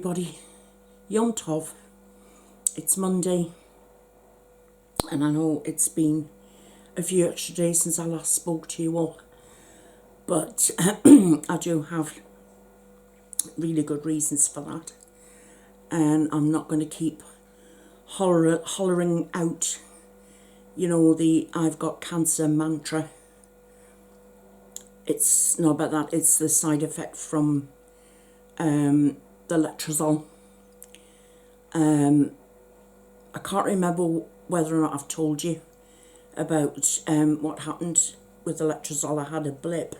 everybody. Yom Tov. It's Monday, and I know it's been a few extra days since I last spoke to you all, but I do have really good reasons for that, and I'm not going to keep hollering out, the I've got cancer mantra. It's not about that, it's the side effect from the letrozole. I can't remember whether or not I've told you about what happened with the letrozole. I had a blip.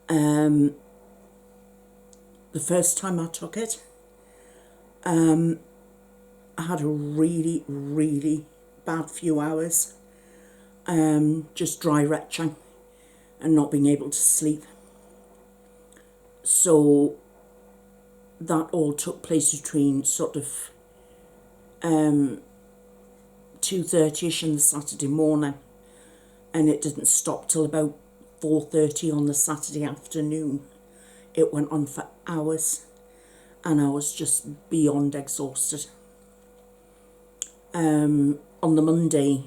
The first time I took it, I had a really, really bad few hours, just dry retching and not being able to sleep. So that all took place between sort of 2:30ish on the Saturday morning, and it didn't stop till about 4:30 on the Saturday afternoon. It went on for hours, and I was just beyond exhausted. On the Monday,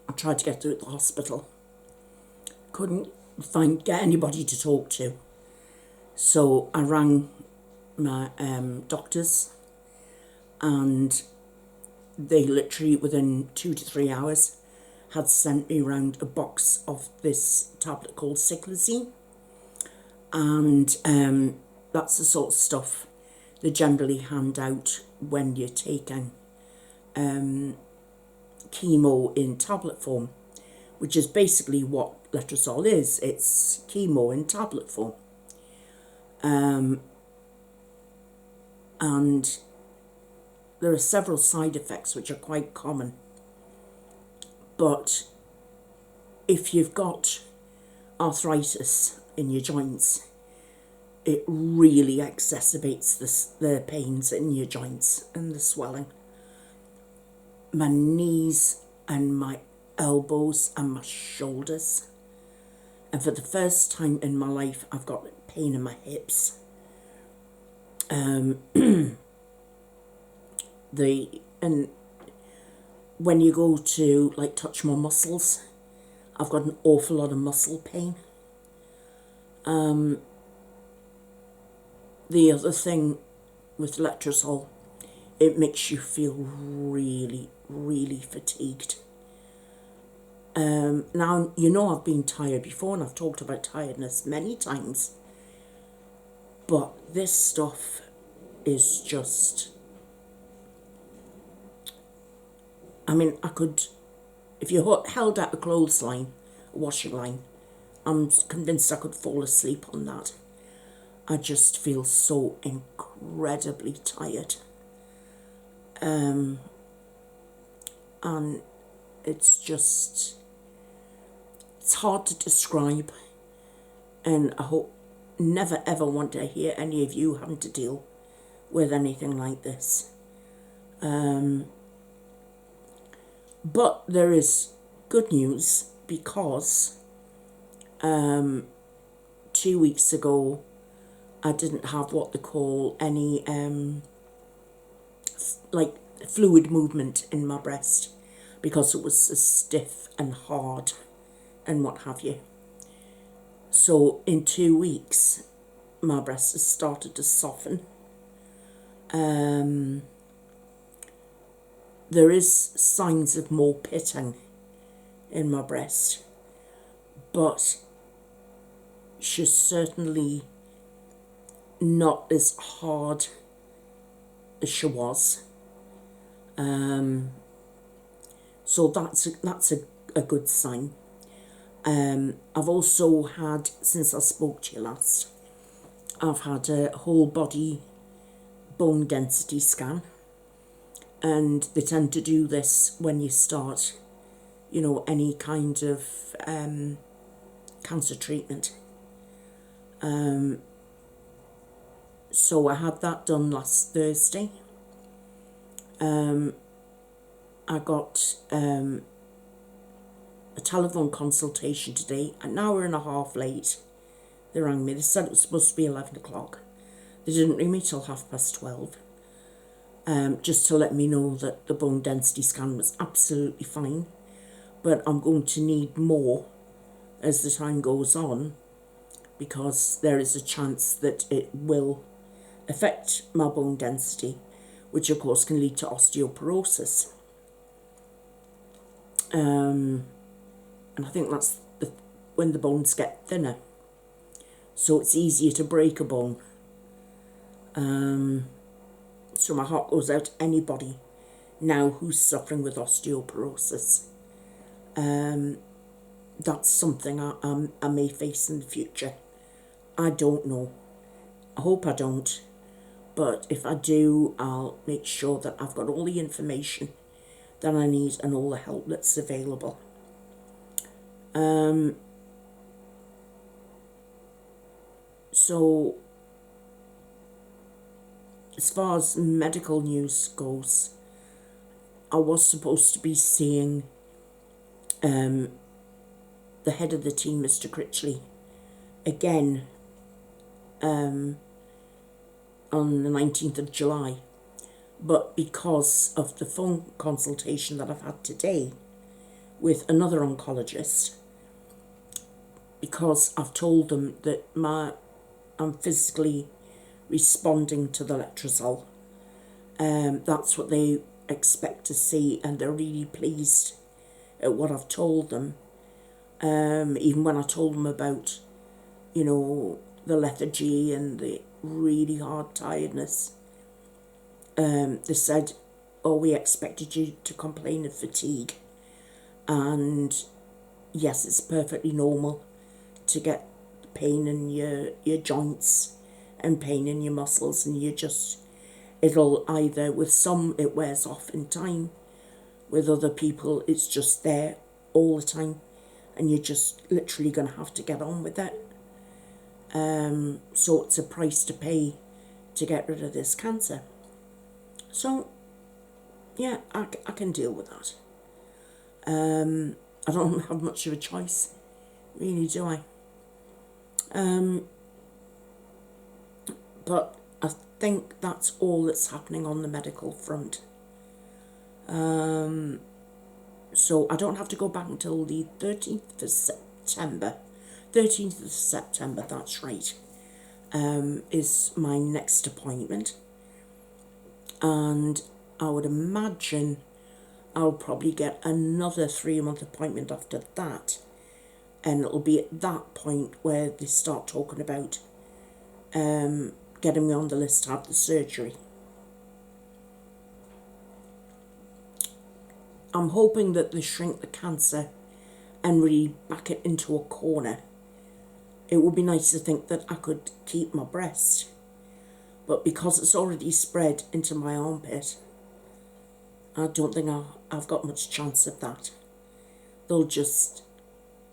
I tried to get to the hospital. Couldn't get anybody to talk to. So I rang my doctors, and they literally within 2 to 3 hours had sent me around a box of this tablet called Cyclizine, and that's the sort of stuff they generally hand out when you're taking chemo in tablet form, which is basically what letrozole is. It's chemo in tablet form. And there are several side effects which are quite common. But if you've got arthritis in your joints, it really exacerbates the pains in your joints and the swelling. My knees and my elbows and my shoulders. And for the first time in my life, I've got pain in my hips. And when you go to touch my muscles, I've got an awful lot of muscle pain. The other thing with letrozole, it makes you feel really, really fatigued. Now, I've been tired before, and I've talked about tiredness many times, but this stuff is just, I could, if you held out a clothesline, a washing line, I'm convinced I could fall asleep on that. I just feel so incredibly tired. And it's hard to describe, and I hope never ever want to hear any of you having to deal with anything like this. But there is good news, because 2 weeks ago I didn't have what they call any fluid movement in my breast, because it was so stiff and hard and what have you. So in 2 weeks my breast has started to soften. There is signs of more pitting in my breast, but she's certainly not as hard as she was. So that's a good sign. I've also had, since I spoke to you last, I've had a whole body bone density scan, and they tend to do this when you start, any kind of cancer treatment. So I had that done last Thursday. I got a telephone consultation today, an hour and a half late. They rang me. They said it was supposed to be 11 o'clock. They didn't ring me till 12:30, just to let me know that the bone density scan was absolutely fine, but I'm going to need more as the time goes on, because there is a chance that it will affect my bone density, which of course can lead to osteoporosis. And I think that's when the bones get thinner, so it's easier to break a bone. So my heart goes out to anybody now who's suffering with osteoporosis. That's something I may face in the future. I don't know. I hope I don't. But if I do, I'll make sure that I've got all the information that I need and all the help that's available. So, as far as medical news goes, I was supposed to be seeing the head of the team, Mr. Critchley, again on the 19th of July. But because of the phone consultation that I've had today with another oncologist, because I've told them that I'm physically responding to the letrozole, that's what they expect to see, and they're really pleased at what I've told them. Even when I told them about, the lethargy and the really hard tiredness, they said, oh, we expected you to complain of fatigue. And yes, it's perfectly normal to get pain in your joints and pain in your muscles, and it'll either, with some it wears off in time, with other people it's just there all the time, and you're just literally going to have to get on with it. So it's a price to pay to get rid of this cancer. So, yeah, I can deal with that. I don't have much of a choice, really, do I? But I think that's all that's happening on the medical front. So I don't have to go back until the 13th of September. 13th of September, that's right, is my next appointment. And I would imagine I'll probably get another 3-month appointment after that. And it'll be at that point where they start talking about getting me on the list to have the surgery. I'm hoping that they shrink the cancer and really back it into a corner. It would be nice to think that I could keep my breast, but because it's already spread into my armpit, I don't think I've got much chance of that. They'll just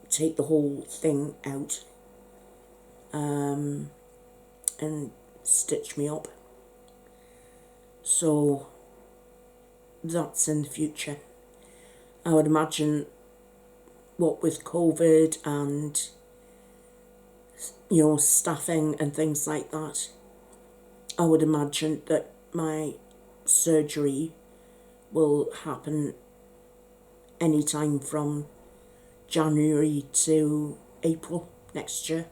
take the whole thing out and stitch me up. So that's in the future. I would imagine, what with COVID and, staffing and things like that, I would imagine that my surgery will happen anytime from January to April next year.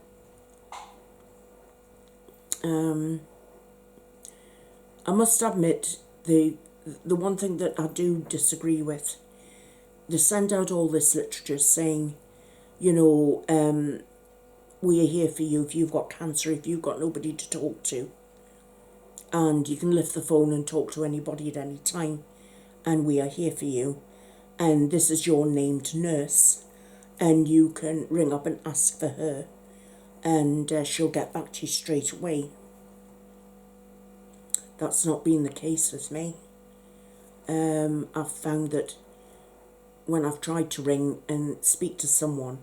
I must admit, the one thing that I do disagree with, they send out all this literature saying, we are here for you if you've got cancer, if you've got nobody to talk to, and you can lift the phone and talk to anybody at any time, and we are here for you, and this is your named nurse, and you can ring up and ask for her, and she'll get back to you straight away. That's not been the case with me. I've found that when I've tried to ring and speak to someone,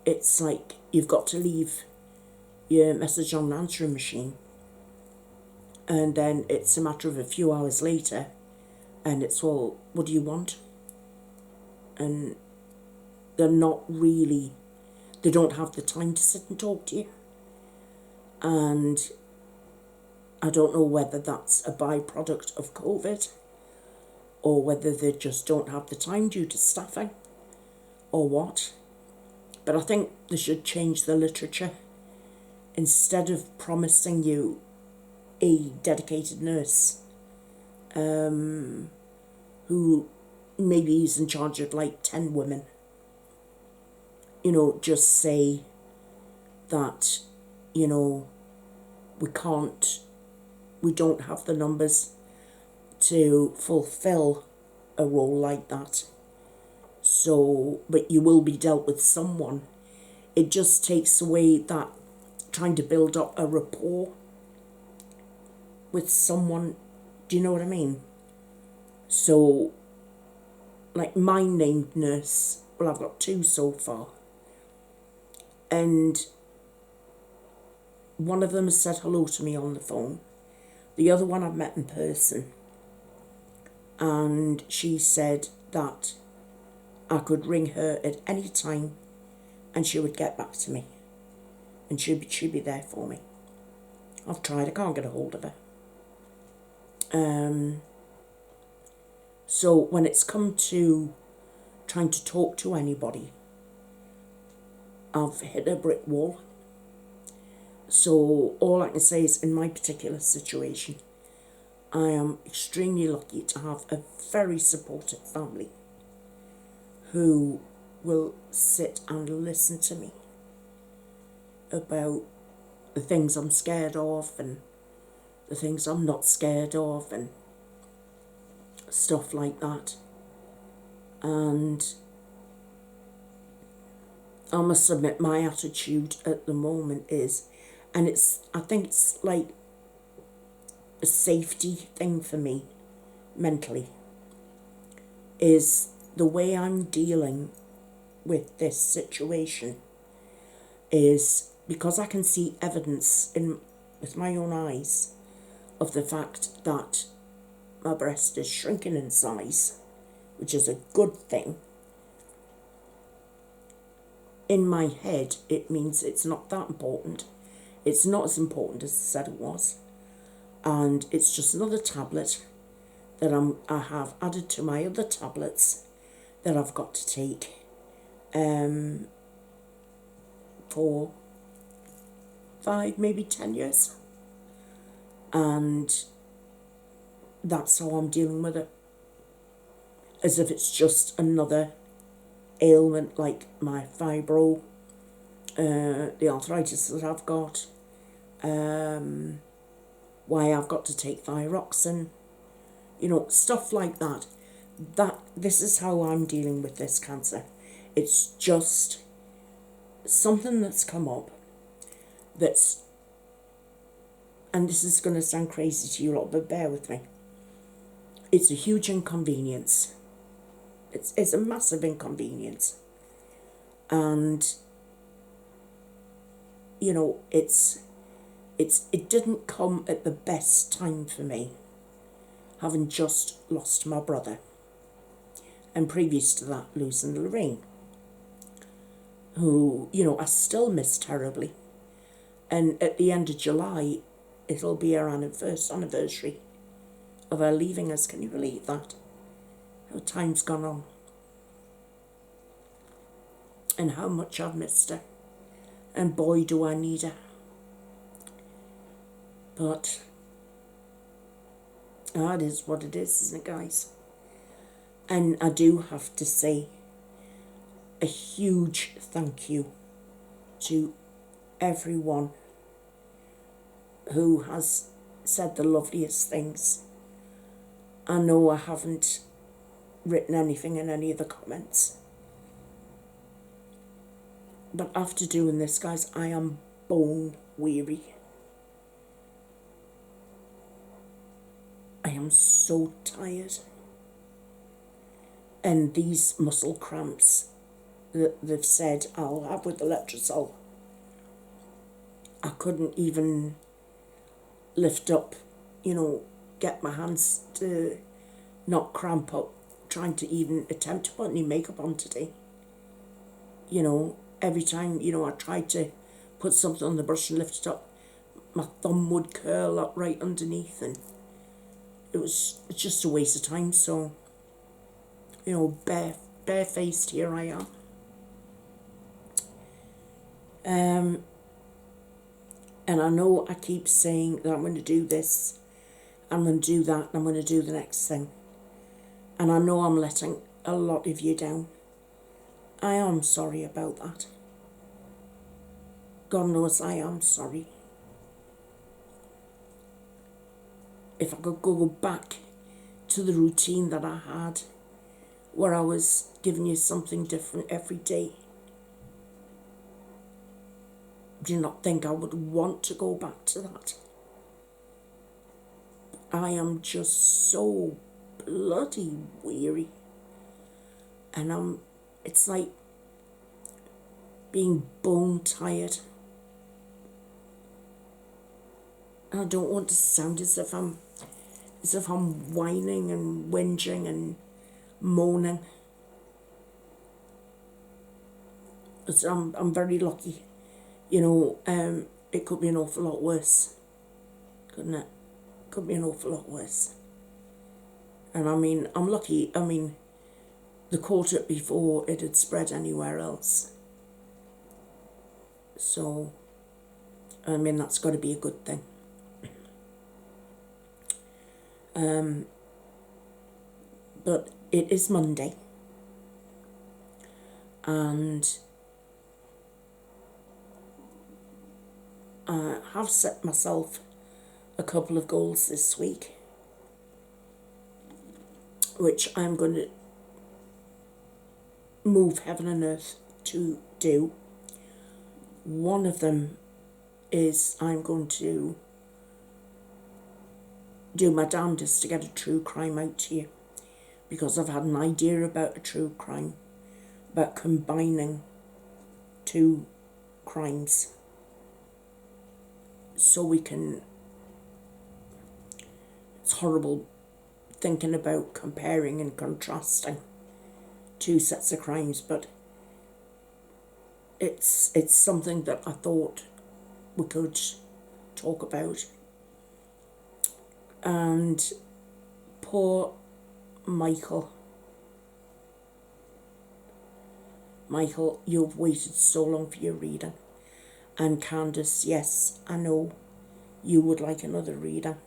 it's like you've got to leave your message on an answering machine, and then it's a matter of a few hours later, and it's, well, what do you want? And they don't have the time to sit and talk to you. And I don't know whether that's a byproduct of COVID or whether they just don't have the time due to staffing or what. But I think they should change the literature. Instead of promising you a dedicated nurse who maybe is in charge of like 10 women, just say that, we don't have the numbers to fulfill a role like that. So, but you will be dealt with someone. It just takes away that trying to build up a rapport with someone. Do you know what I mean? So, like my named nurse, well, I've got 2 so far. And one of them has said hello to me on the phone. The other one I've met in person. And she said that I could ring her at any time and she would get back to me. And she'd be there for me. I've tried, I can't get a hold of her. So when it's come to trying to talk to anybody, I've hit a brick wall. So all I can say is, in my particular situation, I am extremely lucky to have a very supportive family who will sit and listen to me about the things I'm scared of and the things I'm not scared of and stuff like that. And I must admit, my attitude at the moment is, and I think it's like a safety thing for me mentally, is the way I'm dealing with this situation is because I can see evidence with my own eyes of the fact that my breast is shrinking in size, which is a good thing. In my head, it means it's not that important. It's not as important as I said it was. And it's just another tablet that I have added to my other tablets that I've got to take for 5, maybe 10 years. And that's how I'm dealing with it. As if it's just another ailment like my fibro, the arthritis that I've got, why I've got to take thyroxine, stuff like that. This is how I'm dealing with this cancer. It's just something that's come up and this is going to sound crazy to you lot, but bear with me. It's a huge inconvenience. It's a massive inconvenience. And, it didn't come at the best time for me, having just lost my brother. And previous to that, losing Lorraine, who, I still miss terribly. And at the end of July, it'll be our anniversary of her leaving us. Can you believe that? How time's gone on. And how much I've missed her. And boy, do I need her. But it is what it is, isn't it, guys? And I do have to say a huge thank you to everyone who has said the loveliest things. I know I haven't written anything in any of the comments, but after doing this, guys, I am bone weary. I am so tired. And these muscle cramps that they've said I'll have with the Letrozole, I couldn't even lift up, get my hands to not cramp up, trying to even attempt to put any makeup on today. Every time, I tried to put something on the brush and lift it up, my thumb would curl up right underneath, and it's just a waste of time. So, you know, barefaced here I am. And I know I keep saying that I'm going to do this, I'm going to do that, and I'm going to do the next thing. And I know I'm letting a lot of you down. I am sorry about that. God knows I am sorry. If I could go back to the routine that I had, where I was giving you something different every day, do you not think I would want to go back to that? I am just so bloody weary. And it's like being bone tired. And I don't want to sound as if I'm whining and whinging and moaning. But I'm very lucky. You know, it could be an awful lot worse, couldn't it? Could be an awful lot worse. And I mean, I'm lucky. I mean, they caught it before it had spread anywhere else. So, I mean, that's got to be a good thing. But it is Monday. And I have set myself a couple of goals this week, which I'm going to move heaven and earth to do. One of them is I'm going to do my damnedest to get a true crime out to you, because I've had an idea about a true crime, about combining two crimes so we can... It's horrible thinking about comparing and contrasting two sets of crimes, but it's something that I thought we could talk about. And poor Michael, you've waited so long for your reading. And Candace, yes, I know you would like another reading.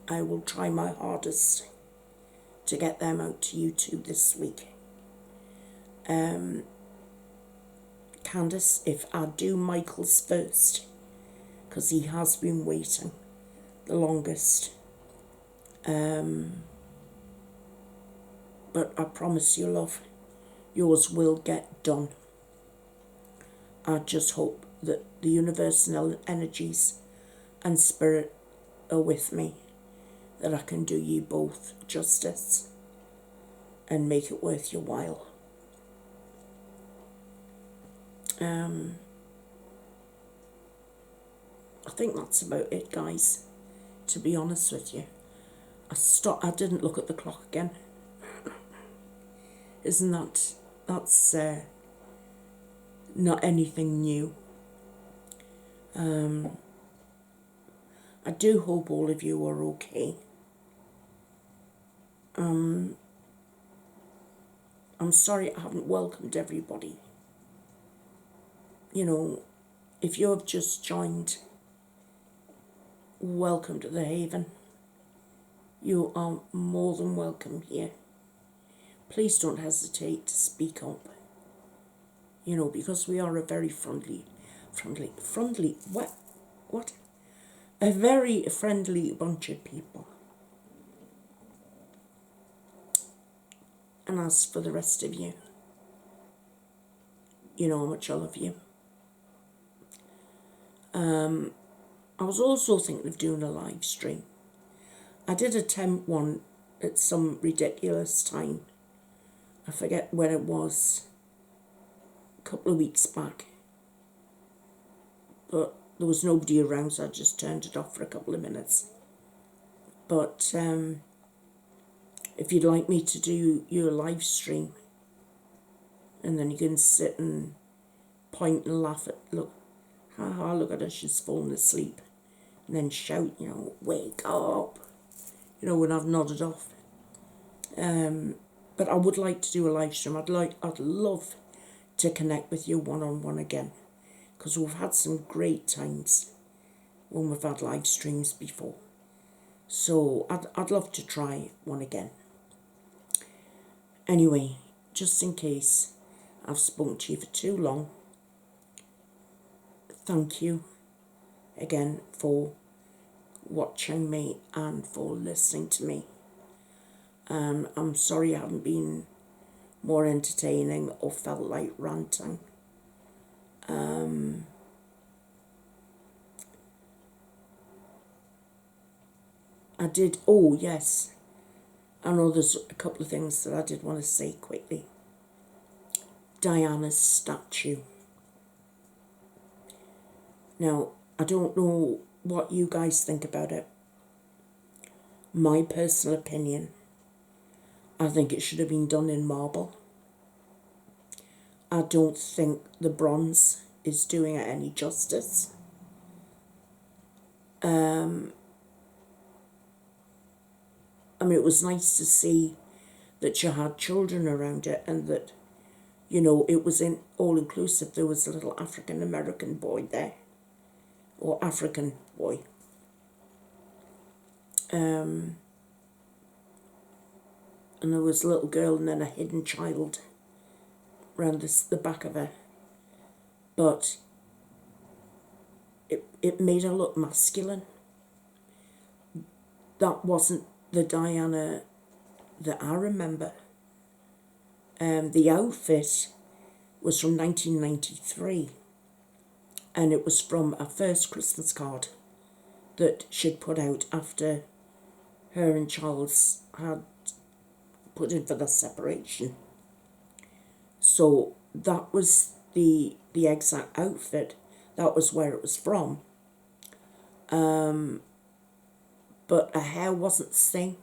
I will try my hardest to get them out to you two this week. Candace, if I do Michael's first, because he has been waiting the longest, but I promise you, love, yours will get done. I just hope that the universal energies and spirit are with me, that I can do you both justice and make it worth your while. I think that's about it, guys, to be honest with you. I didn't look at the clock again. Isn't that's not anything new. I do hope all of you are okay. I'm sorry I haven't welcomed everybody. You know, if you have just joined, welcome to the Haven. You are more than welcome here. Please don't hesitate to speak up. You know, because we are a very friendly, what? A very friendly bunch of people. And as for the rest of you, you know how much I love you. I was also thinking of doing a live stream. I did attempt one at some ridiculous time. I forget when it was, a couple of weeks back. But there was nobody around, so I just turned it off for a couple of minutes. But if you'd like me to do your live stream, and then you can sit and point and laugh at, look, haha, look at her, she's fallen asleep. And then shout, you know, wake up, you know, when I've nodded off. But I would like to do a live stream. I'd love to connect with you one-on-one again, because we've had some great times when we've had live streams before. So I'd love to try one again. Anyway, just in case I've spoken to you for too long, thank you again for watching me and for listening to me. I'm sorry I haven't been more entertaining or felt like ranting. I did, oh yes, I know there's a couple of things that I did want to say quickly. Diana's statue. Now, I don't know what you guys think about it. My personal opinion, I think it should have been done in marble. I don't think the bronze is doing it any justice. I mean, it was nice to see that you had children around it and that, you know, it was in all-inclusive. There was a little African-American boy there, or African boy. And there was a little girl and then a hidden child around the back of her. But it made her look masculine. That wasn't the Diana that I remember. The outfit was from 1993, and it was from a first Christmas card that she'd put out after her and Charles had put in for the separation. So that was the exact outfit. That was where it was from. But her hair wasn't the same.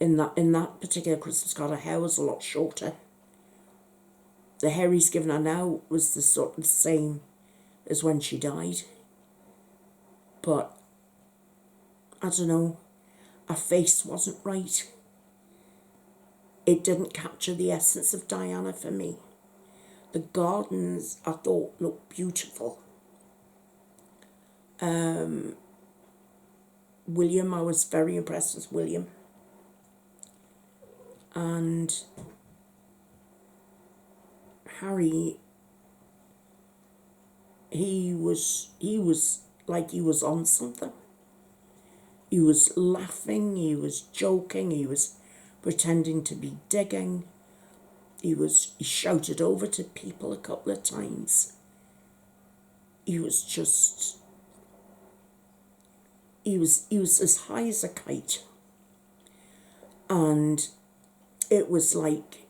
In that particular Christmas card, her hair was a lot shorter. The hair he's given her now was the sort of the same as when she died. But I don't know, her face wasn't right. It didn't capture the essence of Diana for me. The gardens, I thought, looked beautiful. William, I was very impressed with William. And Harry, he was like he was on something. He was laughing, he was joking, he was pretending to be digging. He shouted over to people a couple of times. He was as high as a kite. And it was like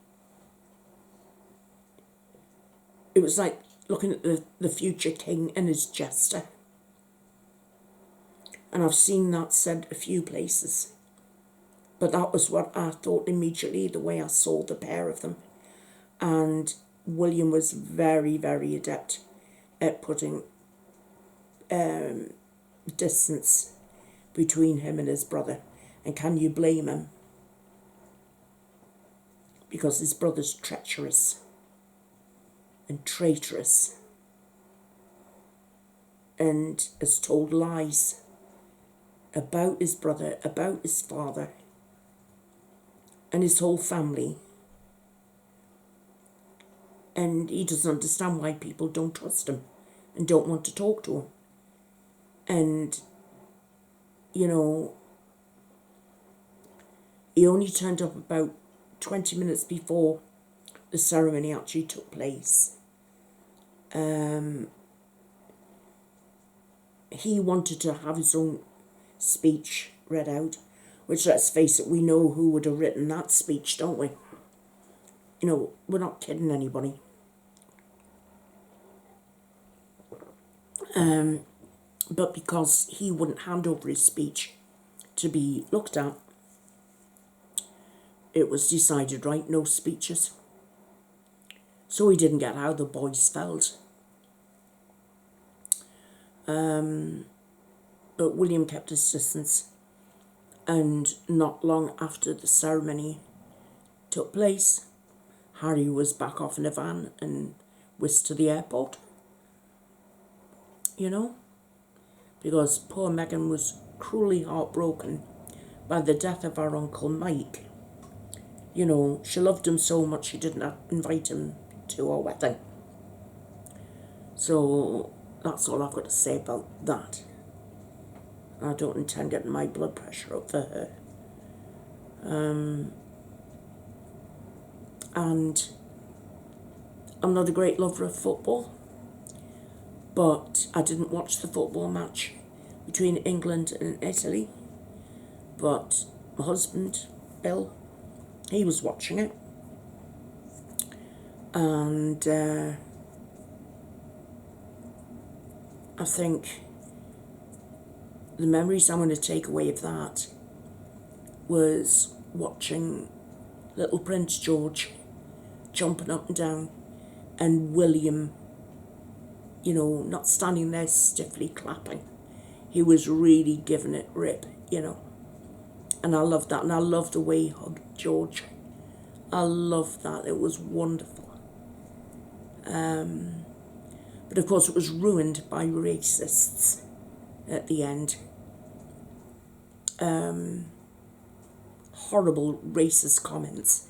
looking at the future king and his jester. And I've seen that said a few places. But that was what I thought immediately, the way I saw the pair of them. And William was very, very adept at putting distance between him and his brother. And can you blame him? Because his brother's treacherous and traitorous and has told lies about his brother, about his father and his whole family. And he doesn't understand why people don't trust him and don't want to talk to him. And, you know, he only turned up about 20 minutes before the ceremony actually took place. He wanted to have his own speech read out, which, let's face it, we know who would have written that speech, don't we? You know, we're not kidding anybody. But because he wouldn't hand over his speech to be looked at, it was decided, right, no speeches. So he didn't get how the boys felt. But William kept his distance, and not long after the ceremony took place, Harry was back off in a van and whisked to the airport, you know, because poor Meghan was cruelly heartbroken by the death of her uncle Mike. You know, she loved him so much she didn't invite him to her wedding. So that's all I've got to say about that. I don't intend getting my blood pressure up for her. And I'm not a great lover of football, but I didn't watch the football match between England and Italy. But my husband, Bill, he was watching it. And I think the memories I'm going to take away of that was watching little Prince George jumping up and down, and William, you know, not standing there stiffly clapping. He was really giving it rip, you know. And I loved that, and I loved the way he hugged George. I loved that. It was wonderful. But of course it was ruined by racists at the end. Horrible racist comments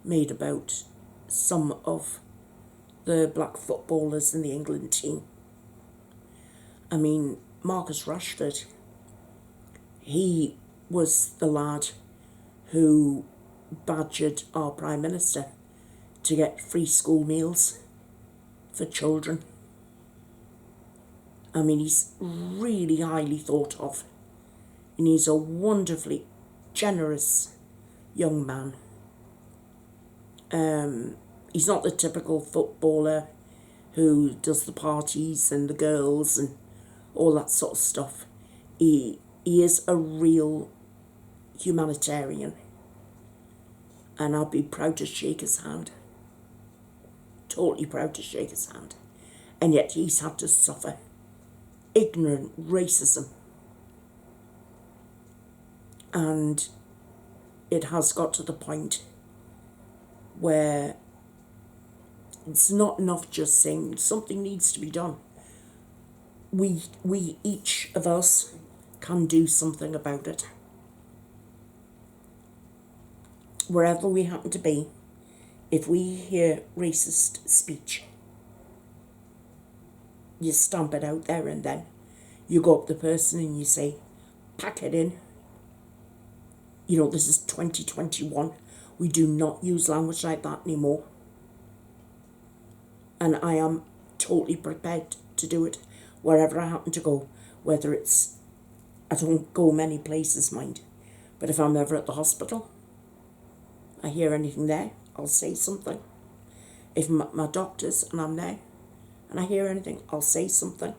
made about some of the black footballers in the England team. I mean, Marcus Rashford, he was the lad who badgered our Prime Minister to get free school meals for children. I mean, he's really highly thought of, and he's a wonderfully generous young man. He's not the typical footballer who does the parties and the girls and all that sort of stuff. He is a real humanitarian, and I'd be proud to shake his hand. Totally proud to shake his hand. And yet he's had to suffer ignorant racism. And it has got to the point where it's not enough just saying something needs to be done. We each of us can do something about it. Wherever we happen to be, if we hear racist speech, you stamp it out there and then. You go up to the person and you say, pack it in. You know, this is 2021. We do not use language like that anymore. And I am totally prepared to do it wherever I happen to go. Whether it's, I don't go many places, mind. But if I'm ever at the hospital, I hear anything there, I'll say something. If I'm at my doctor's and I'm there and I hear anything, I'll say something.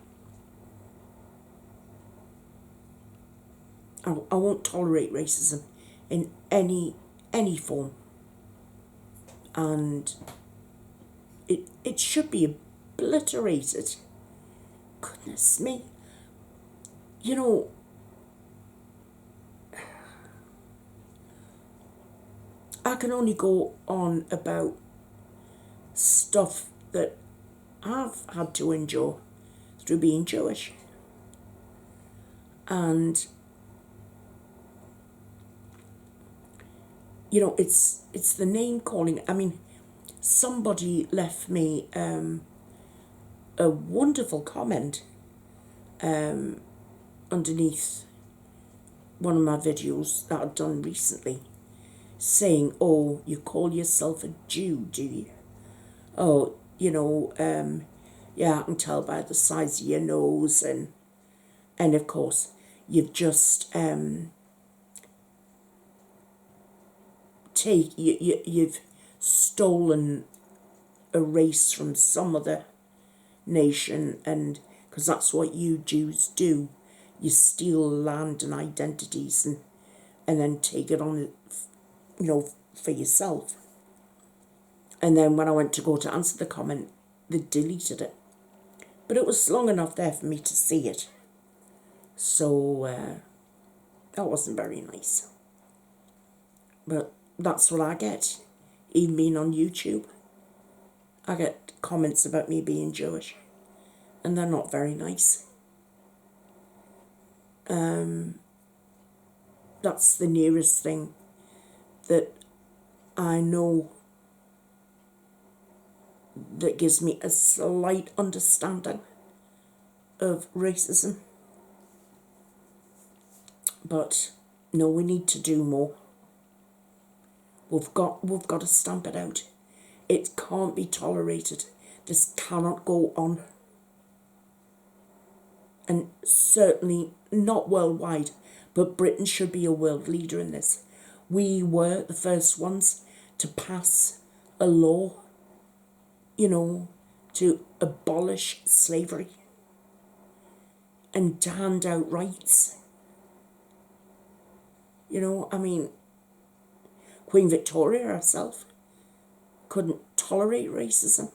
I won't tolerate racism in any form. And it should be obliterated. Goodness me. You know, I can only go on about stuff that I've had to endure through being Jewish. And you know, it's the name calling. I mean, somebody left me a wonderful comment underneath one of my videos that I've done recently, saying, oh, you call yourself a Jew, do you? Oh, you know, yeah, I can tell by the size of your nose, and of course, you've just you've stolen a race from some other nation, and because that's what you Jews do, you steal land and identities and then take it on, you know, for yourself. And then when I went to go to answer the comment, they deleted it But it was long enough there for me to see it. So that wasn't very nice. But that's what I get, even being on YouTube. I get comments about me being Jewish, and they're not very nice. That's the nearest thing that I know that gives me a slight understanding of racism. But no, we need to do more. We've got to stamp it out. It can't be tolerated. This cannot go on. And certainly not worldwide, but Britain should be a world leader in this. We were the first ones to pass a law, to abolish slavery and to hand out rights. Queen Victoria herself couldn't tolerate racism.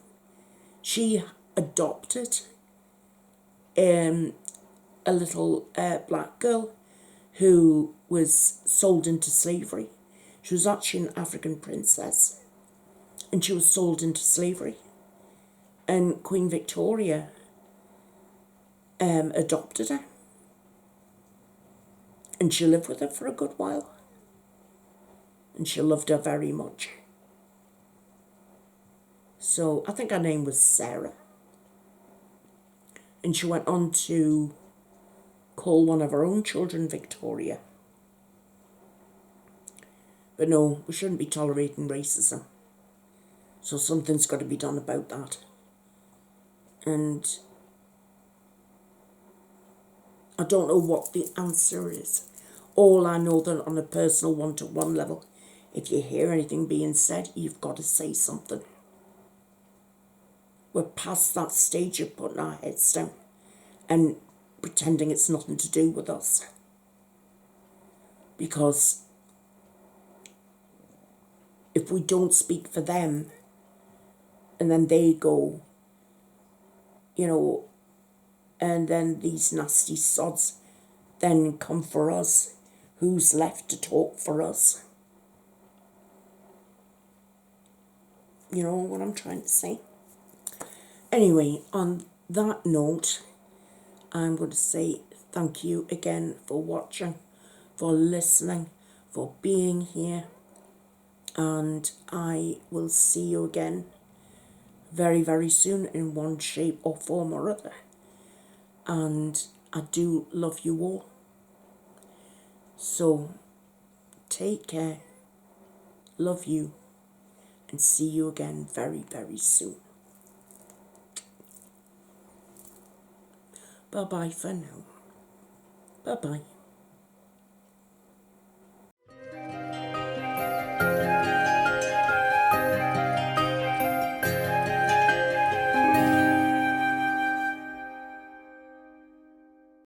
She adopted a little black girl who was sold into slavery. She was actually an African princess, and she was sold into slavery. And Queen Victoria adopted her, and she lived with her for a good while, and she loved her very much. So I think her name was Sarah. And she went on to call one of her own children Victoria. But no, we shouldn't be tolerating racism. So something's got to be done about that. And I don't know what the answer is. All I know that on a personal one-to-one level, if you hear anything being said, you've got to say something. We're past that stage of putting our heads down and pretending it's nothing to do with us. Because if we don't speak for them, and then they go, and then these nasty sods then come for us, who's left to talk for us? You know what I'm trying to say? Anyway, on that note, I'm going to say thank you again for watching, for listening, for being here. And I will see you again very, very soon in one shape or form or other. And I do love you all. So take care, love you, and see you again very, very soon. Bye-bye for now. Bye-bye.